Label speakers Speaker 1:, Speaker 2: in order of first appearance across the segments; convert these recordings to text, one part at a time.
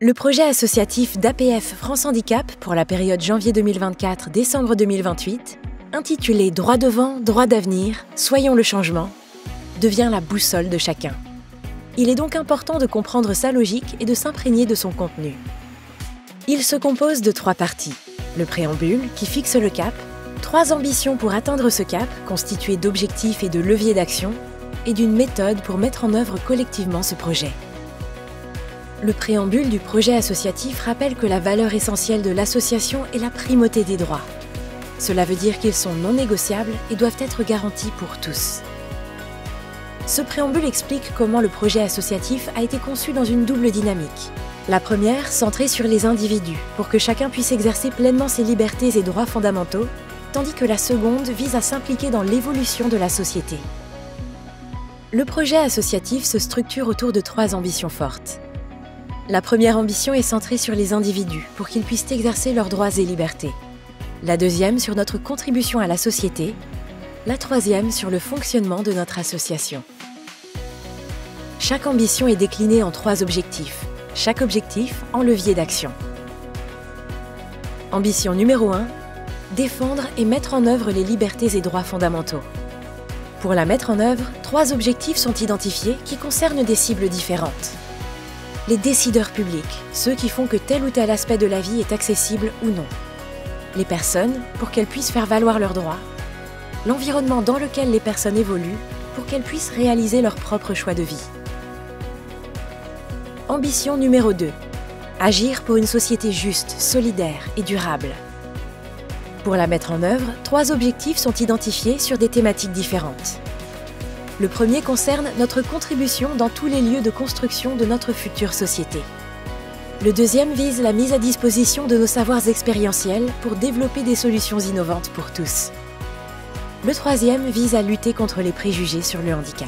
Speaker 1: Le projet associatif d'APF France Handicap pour la période janvier 2024-décembre 2028, intitulé « Droit devant, droit d'avenir, soyons le changement », devient la boussole de chacun. Il est donc important de comprendre sa logique et de s'imprégner de son contenu. Il se compose de 3 parties. Le préambule, qui fixe le cap, 3 ambitions pour atteindre ce cap, constituées d'objectifs et de leviers d'action, et d'une méthode pour mettre en œuvre collectivement ce projet. Le préambule du projet associatif rappelle que la valeur essentielle de l'association est la primauté des droits. Cela veut dire qu'ils sont non négociables et doivent être garantis pour tous. Ce préambule explique comment le projet associatif a été conçu dans une double dynamique. La première, centrée sur les individus, pour que chacun puisse exercer pleinement ses libertés et droits fondamentaux, tandis que la seconde vise à s'impliquer dans l'évolution de la société. Le projet associatif se structure autour de 3 ambitions fortes. La première ambition est centrée sur les individus, pour qu'ils puissent exercer leurs droits et libertés. La deuxième sur notre contribution à la société. La troisième sur le fonctionnement de notre association. Chaque ambition est déclinée en 3 objectifs, chaque objectif en levier d'action. Ambition numéro 1, défendre et mettre en œuvre les libertés et droits fondamentaux. Pour la mettre en œuvre, 3 objectifs sont identifiés qui concernent des cibles différentes. Les décideurs publics, ceux qui font que tel ou tel aspect de la vie est accessible ou non. Les personnes, pour qu'elles puissent faire valoir leurs droits. L'environnement dans lequel les personnes évoluent, pour qu'elles puissent réaliser leurs propres choix de vie. Ambition numéro 2. Agir pour une société juste, solidaire et durable. Pour la mettre en œuvre, 3 objectifs sont identifiés sur des thématiques différentes. Le premier concerne notre contribution dans tous les lieux de construction de notre future société. Le deuxième vise la mise à disposition de nos savoirs expérientiels pour développer des solutions innovantes pour tous. Le troisième vise à lutter contre les préjugés sur le handicap.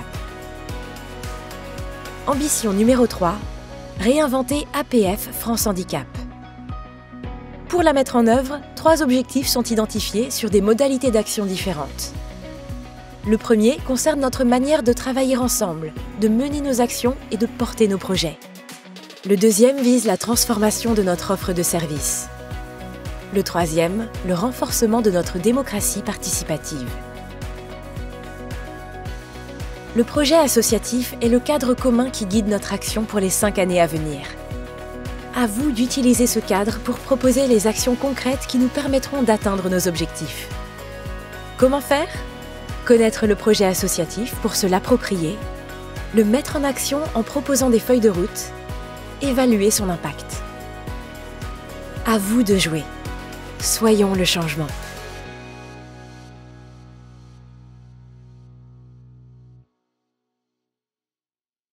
Speaker 1: Ambition numéro 3. Réinventer APF France Handicap. Pour la mettre en œuvre, 3 objectifs sont identifiés sur des modalités d'action différentes. Le premier concerne notre manière de travailler ensemble, de mener nos actions et de porter nos projets. Le deuxième vise la transformation de notre offre de services. Le troisième, le renforcement de notre démocratie participative. Le projet associatif est le cadre commun qui guide notre action pour les 5 années à venir. À vous d'utiliser ce cadre pour proposer les actions concrètes qui nous permettront d'atteindre nos objectifs. Comment faire ? Connaître le projet associatif pour se l'approprier, le mettre en action en proposant des feuilles de route, évaluer son impact. À vous de jouer. Soyons le changement.